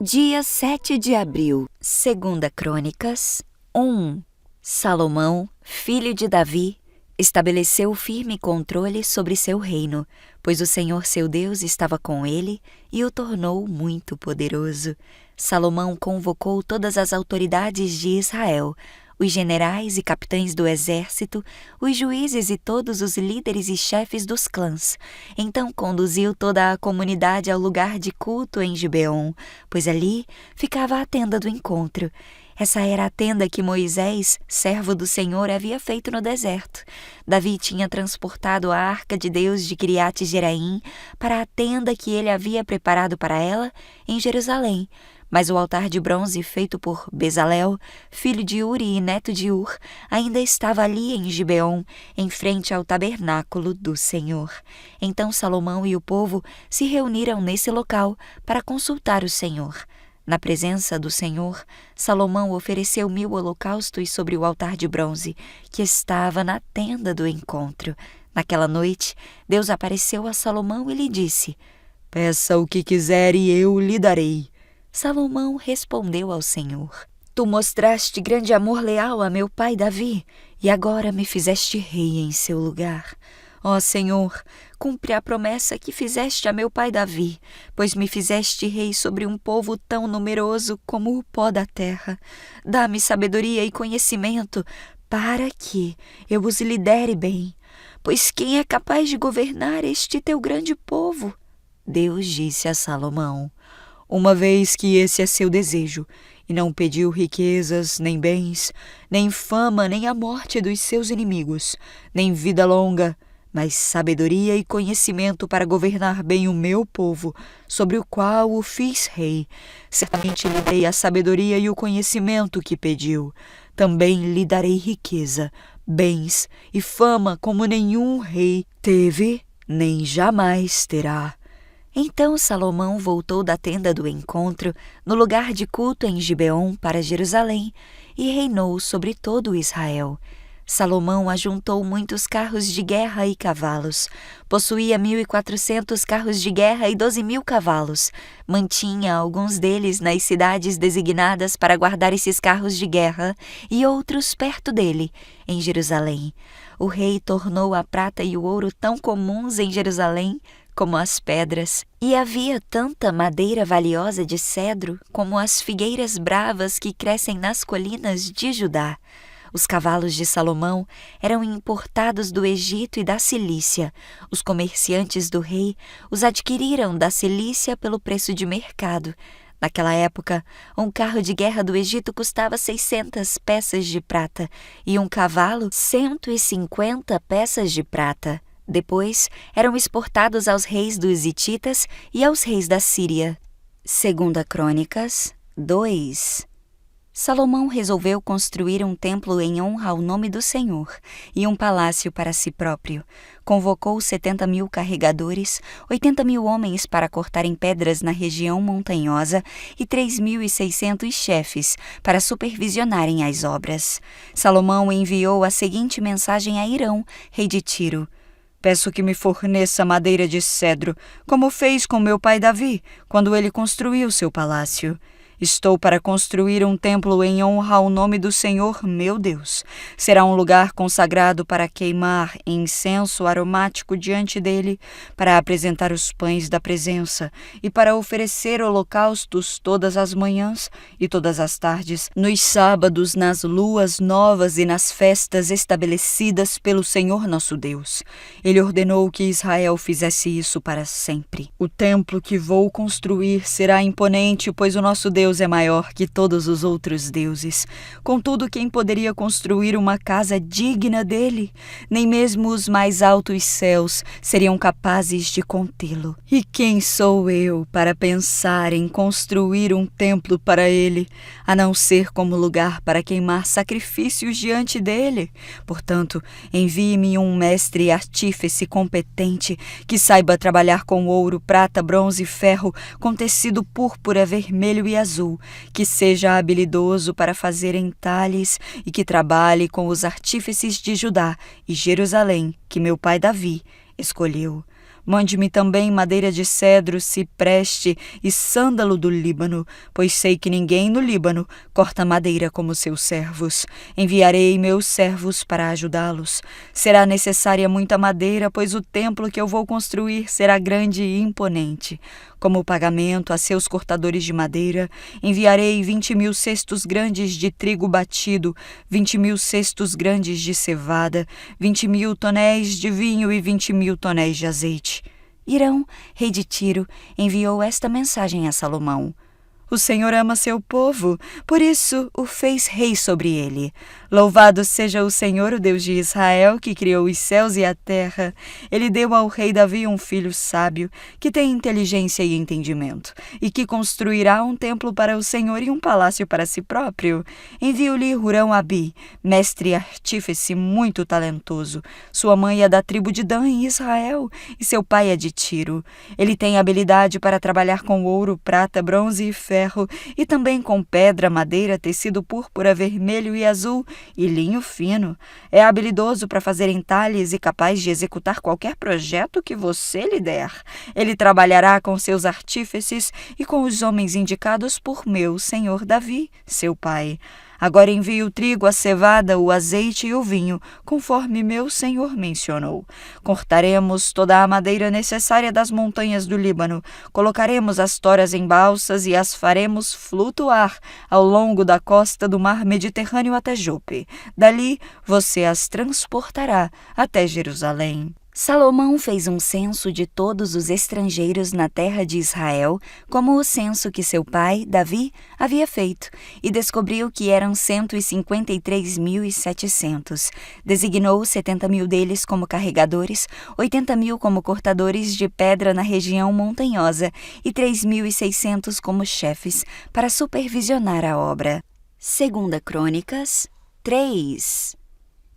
Dia 7 de abril, 2 Crônicas 1. Salomão, filho de Davi, estabeleceu firme controle sobre seu reino, pois o Senhor seu Deus estava com ele e o tornou muito poderoso. Salomão convocou todas as autoridades de Israel, os generais e capitães do exército, os juízes e todos os líderes e chefes dos clãs. Então conduziu toda a comunidade ao lugar de culto em Gibeon, pois ali ficava a tenda do encontro. Essa era a tenda que Moisés, servo do Senhor, havia feito no deserto. Davi tinha transportado a arca de Deus de Quiriate Jeraim para a tenda que ele havia preparado para ela em Jerusalém. Mas o altar de bronze feito por Bezalel, filho de Uri e neto de Ur, ainda estava ali em Gibeon, em frente ao tabernáculo do Senhor. Então Salomão e o povo se reuniram nesse local para consultar o Senhor. Na presença do Senhor, Salomão ofereceu 1000 holocaustos sobre o altar de bronze, que estava na tenda do encontro. Naquela noite, Deus apareceu a Salomão e lhe disse: "Peça o que quiser e eu lhe darei." Salomão respondeu ao Senhor: Tu mostraste grande amor leal a meu pai Davi, e agora me fizeste rei em seu lugar. Ó Senhor, cumpre a promessa que fizeste a meu pai Davi, pois me fizeste rei sobre um povo tão numeroso como o pó da terra. Dá-me sabedoria e conhecimento, para que eu os lidere bem. Pois quem é capaz de governar este teu grande povo? Deus disse a Salomão: Uma vez que esse é seu desejo, e não pediu riquezas, nem bens, nem fama, nem a morte dos seus inimigos, nem vida longa, mas sabedoria e conhecimento para governar bem o meu povo, sobre o qual o fiz rei. Certamente lhe dei a sabedoria e o conhecimento que pediu. Também lhe darei riqueza, bens e fama como nenhum rei teve, nem jamais terá. Então Salomão voltou da tenda do encontro, no lugar de culto em Gibeon, para Jerusalém, e reinou sobre todo Israel. Salomão ajuntou muitos carros de guerra e cavalos. Possuía 1.400 carros de guerra e 12.000 cavalos. Mantinha alguns deles nas cidades designadas para guardar esses carros de guerra e outros perto dele, em Jerusalém. O rei tornou a prata e o ouro tão comuns em Jerusalém como as pedras, e havia tanta madeira valiosa de cedro como as figueiras bravas que crescem nas colinas de Judá. Os cavalos de Salomão eram importados do Egito e da Cilícia. Os comerciantes do rei os adquiriram da Cilícia pelo preço de mercado. Naquela época, um carro de guerra do Egito custava 600 peças de prata e um cavalo 150 peças de prata. Depois, eram exportados aos reis dos Hititas e aos reis da Síria. 2 Crônicas 2. Salomão resolveu construir um templo em honra ao nome do Senhor e um palácio para si próprio. Convocou 70.000 carregadores, 80.000 homens para cortarem pedras na região montanhosa e 3.600 chefes para supervisionarem as obras. Salomão enviou a seguinte mensagem a Hirão, rei de Tiro: Peço que me forneça madeira de cedro, como fez com meu pai Davi, quando ele construiu seu palácio. Estou para construir um templo em honra ao nome do Senhor, meu Deus. Será um lugar consagrado para queimar incenso aromático diante dele, para apresentar os pães da presença e para oferecer holocaustos todas as manhãs e todas as tardes, nos sábados, nas luas novas e nas festas estabelecidas pelo Senhor nosso Deus. Ele ordenou que Israel fizesse isso para sempre. O templo que vou construir será imponente, pois o nosso Deus é maior que todos os outros deuses. Contudo, quem poderia construir uma casa digna dele? Nem mesmo os mais altos céus seriam capazes de contê-lo. E quem sou eu para pensar em construir um templo para ele, a não ser como lugar para queimar sacrifícios diante dele? Portanto, envie-me um mestre artífice competente que saiba trabalhar com ouro, prata, bronze e ferro, com tecido púrpura, vermelho e azul, que seja habilidoso para fazer entalhes e que trabalhe com os artífices de Judá e Jerusalém, que meu pai Davi escolheu. Mande-me também madeira de cedro, cipreste e sândalo do Líbano, pois sei que ninguém no Líbano corta madeira como seus servos. Enviarei meus servos para ajudá-los. Será necessária muita madeira, pois o templo que eu vou construir será grande e imponente. Como pagamento a seus cortadores de madeira, enviarei 20.000 cestos grandes de trigo batido, 20.000 cestos grandes de cevada, 20.000 tonéis de vinho e 20.000 tonéis de azeite. Hirão, rei de Tiro, enviou esta mensagem a Salomão: O Senhor ama seu povo, por isso o fez rei sobre ele. Louvado seja o Senhor, o Deus de Israel, que criou os céus e a terra. Ele deu ao rei Davi um filho sábio, que tem inteligência e entendimento, e que construirá um templo para o Senhor e um palácio para si próprio. Envio-lhe Hurão-Abi, mestre e artífice muito talentoso. Sua mãe é da tribo de Dan em Israel, e seu pai é de Tiro. Ele tem habilidade para trabalhar com ouro, prata, bronze e ferro, e também com pedra, madeira, tecido púrpura, vermelho e azul, e linho fino. É habilidoso para fazer entalhes e capaz de executar qualquer projeto que você lhe der. Ele trabalhará com seus artífices e com os homens indicados por meu senhor Davi, seu pai. Agora envio o trigo, a cevada, o azeite e o vinho, conforme meu senhor mencionou. Cortaremos toda a madeira necessária das montanhas do Líbano, colocaremos as toras em balsas e as faremos flutuar ao longo da costa do mar Mediterrâneo até Jope. Dali você as transportará até Jerusalém. Salomão fez um censo de todos os estrangeiros na terra de Israel, como o censo que seu pai, Davi, havia feito, e descobriu que eram 153.700. Designou 70.000 deles como carregadores, 80.000 como cortadores de pedra na região montanhosa e 3.600 como chefes para supervisionar a obra. 2 Crônicas 3.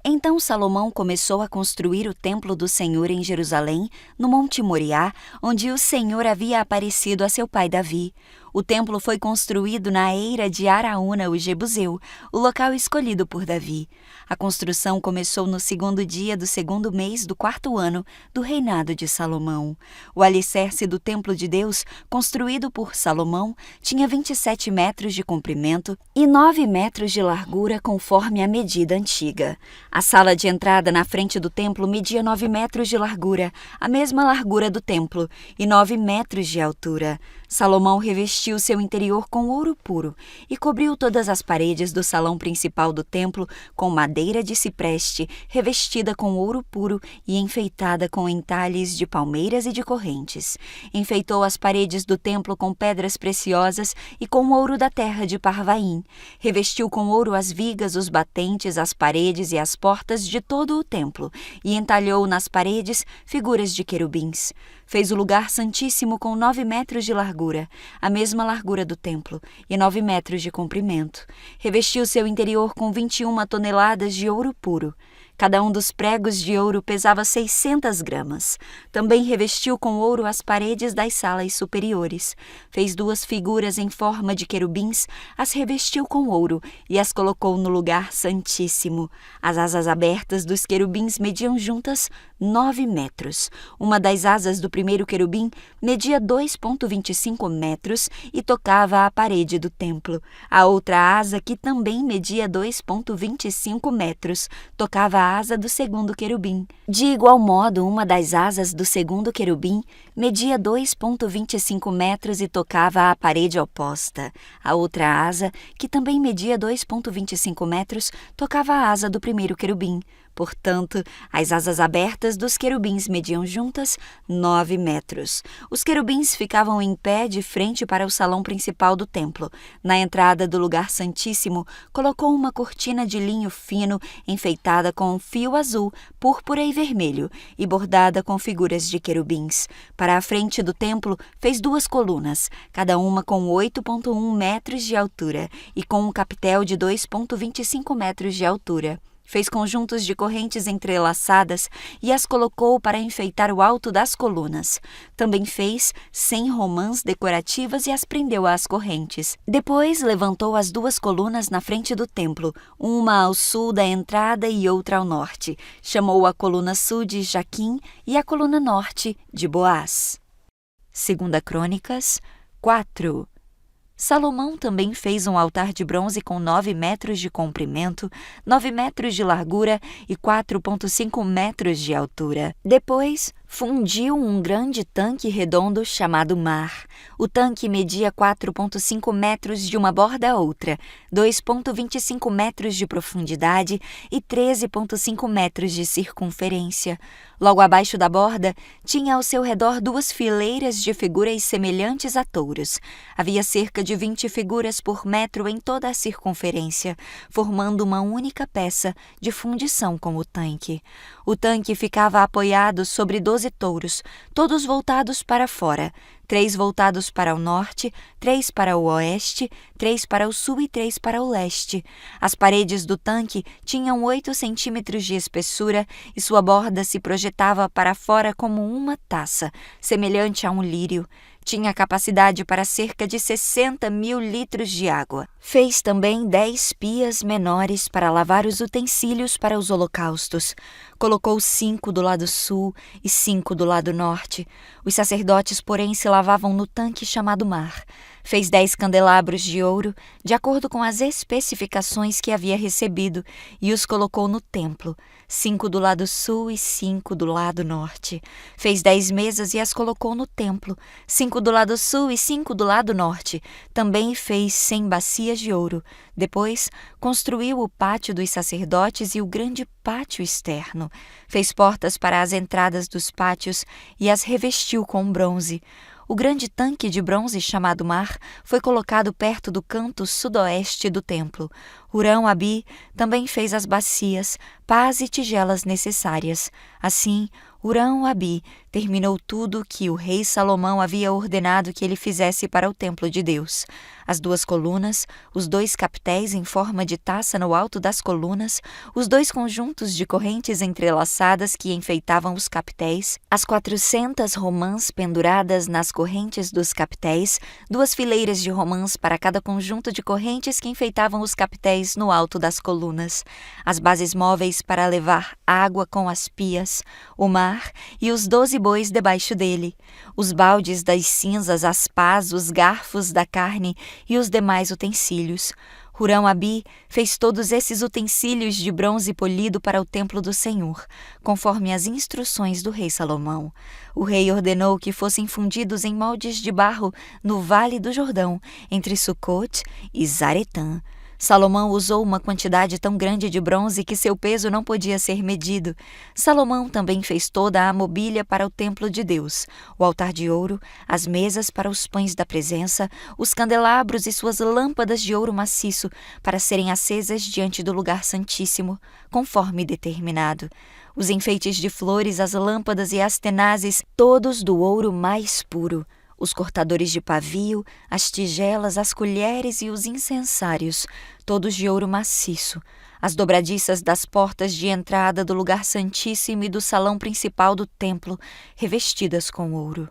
Então Salomão começou a construir o templo do Senhor em Jerusalém, no Monte Moriá, onde o Senhor havia aparecido a seu pai Davi. O templo foi construído na eira de Araúna, o Jebuseu, o local escolhido por Davi. A construção começou no 2º dia do 2º mês do 4º ano do reinado de Salomão. O alicerce do templo de Deus, construído por Salomão, tinha 27 metros de comprimento e 9 metros de largura, conforme a medida antiga. A sala de entrada na frente do templo media 9 metros de largura, a mesma largura do templo, e 9 metros de altura. Salomão revestiu seu interior com ouro puro e cobriu todas as paredes do salão principal do templo com madeira de cipreste, revestida com ouro puro e enfeitada com entalhes de palmeiras e de correntes. Enfeitou as paredes do templo com pedras preciosas e com ouro da terra de Parvaim. Revestiu com ouro as vigas, os batentes, as paredes e as portas de todo o templo, e entalhou nas paredes figuras de querubins. Fez o lugar santíssimo com 9 metros de largura, a mesma largura do templo, e 9 metros de comprimento. Revestiu seu interior com 21 toneladas de ouro puro. Cada um dos pregos de ouro pesava 600 gramas. Também revestiu com ouro as paredes das salas superiores. Fez 2 figuras em forma de querubins, as revestiu com ouro e as colocou no lugar santíssimo. As asas abertas dos querubins mediam juntas 9 metros. Uma das asas do primeiro querubim media 2,25 metros e tocava a parede do templo. A outra asa, que também media 2,25 metros, tocava a asa do segundo querubim. De igual modo, uma das asas do segundo querubim media 2,25 metros e tocava a parede oposta. A outra asa, que também media 2,25 metros, tocava a asa do primeiro querubim. Portanto, as asas abertas dos querubins mediam juntas 9 metros. Os querubins ficavam em pé de frente para o salão principal do templo. Na entrada do lugar santíssimo, colocou uma cortina de linho fino, enfeitada com um fio azul, púrpura e vermelho, e bordada com figuras de querubins. Para a frente do templo, fez 2 colunas, cada uma com 8,1 metros de altura e com um capitel de 2,25 metros de altura. Fez conjuntos de correntes entrelaçadas e as colocou para enfeitar o alto das colunas. Também fez 100 romãs decorativas e as prendeu às correntes. Depois levantou as 2 colunas na frente do templo, uma ao sul da entrada e outra ao norte. Chamou a coluna sul de Jaquim e a coluna norte de Boaz. 2 Crônicas 4. Salomão também fez um altar de bronze com 9 metros de comprimento, 9 metros de largura e 4,5 metros de altura. Depois, fundiu um grande tanque redondo chamado Mar. O tanque media 4,5 metros de uma borda a outra, 2,25 metros de profundidade e 13,5 metros de circunferência. Logo abaixo da borda, tinha ao seu redor 2 fileiras de figuras semelhantes a touros. Havia cerca de 20 figuras por metro em toda a circunferência, formando uma única peça de fundição com o tanque. O tanque ficava apoiado sobre 12 touros, todos voltados para fora, 3 voltados para o norte, 3 para o oeste, 3 para o sul e 3 para o leste. As paredes do tanque tinham 8 centímetros de espessura e sua borda se projetava para fora como uma taça, semelhante a um lírio. Tinha capacidade para cerca de 60.000 litros de água. Fez também 10 pias menores para lavar os utensílios para os holocaustos. Colocou 5 do lado sul e 5 do lado norte. Os sacerdotes, porém, se lavavam no tanque chamado Mar. Fez 10 candelabros de ouro, de acordo com as especificações que havia recebido, e os colocou no templo, 5 do lado sul e 5 do lado norte. Fez 10 mesas e as colocou no templo, 5 do lado sul e 5 do lado norte. Também fez 100 bacias de ouro. Depois, construiu o pátio dos sacerdotes e o grande pátio externo. Fez portas para as entradas dos pátios e as revestiu com bronze. O grande tanque de bronze chamado Mar foi colocado perto do canto sudoeste do templo. Hurão-Abi também fez as bacias, pás e tigelas necessárias. Assim, Hurão-Abi terminou tudo que o rei Salomão havia ordenado que ele fizesse para o templo de Deus. As 2 colunas, os 2 capitéis em forma de taça no alto das colunas, os 2 conjuntos de correntes entrelaçadas que enfeitavam os capitéis, as 400 romãs penduradas nas correntes dos capitéis, 2 fileiras de romãs para cada conjunto de correntes que enfeitavam os capitéis no alto das colunas, as bases móveis para levar água com as pias, o mar e os 12 bois debaixo dele, os baldes das cinzas, as pás, os garfos da carne e os demais utensílios. Hurão-Abi fez todos esses utensílios de bronze polido para o templo do Senhor, conforme as instruções do rei Salomão. O rei ordenou que fossem fundidos em moldes de barro no Vale do Jordão, entre Sucote e Zaretã. Salomão usou uma quantidade tão grande de bronze que seu peso não podia ser medido. Salomão também fez toda a mobília para o templo de Deus, o altar de ouro, as mesas para os pães da presença, os candelabros e suas lâmpadas de ouro maciço para serem acesas diante do lugar santíssimo, conforme determinado. Os enfeites de flores, as lâmpadas e as tenazes, todos do ouro mais puro. Os cortadores de pavio, as tigelas, as colheres e os incensários, todos de ouro maciço, as dobradiças das portas de entrada do lugar santíssimo e do salão principal do templo, revestidas com ouro.